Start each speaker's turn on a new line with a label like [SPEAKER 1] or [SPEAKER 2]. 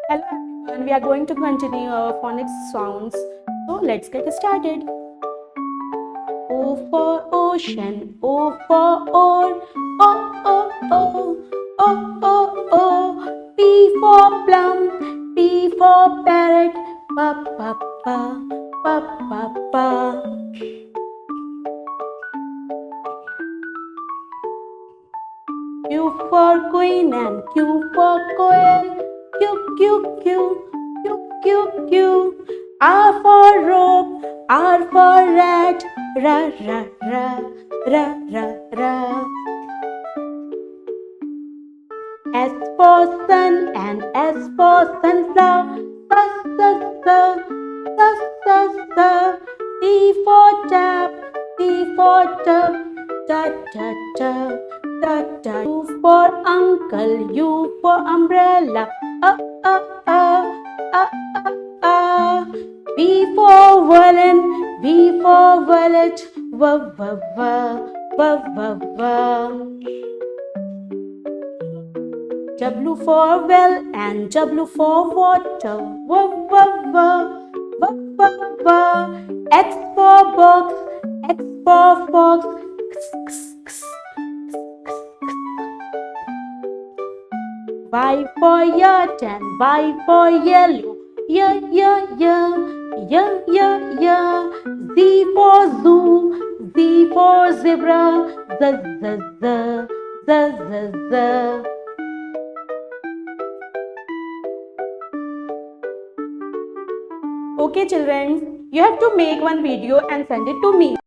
[SPEAKER 1] Hello everyone, we are going to continue our phonics sounds. So let's get started. O for ocean, O for oar, O, O, O, O, O, O. P for plum, P for parrot, Pa, pa, pa, pa, pa, pa. Q for queen and Q for quail. Q, Q, Q, Q, Q, Q. R for rope, R for rat. Ra, ra, ra, ra, ra, ra. S for sun and S for sunflower. Sa, sa, sa, sa, sa, sa. T for tap, T for tub. Ta, ta, ta, ta, ta. U for uncle, U for umbrella. V for violin, V for violet. V, v, v, v, v, v. W for well and W for water. W, w, w, w, w, w. X for box, X for fox. X, x, x. Y for yacht and Y for yellow. Y, y, y, y, y, y. Z for zoo, Z for zebra. Z, z, z, z, z, z. Okay children, you have to make one video and send it to me.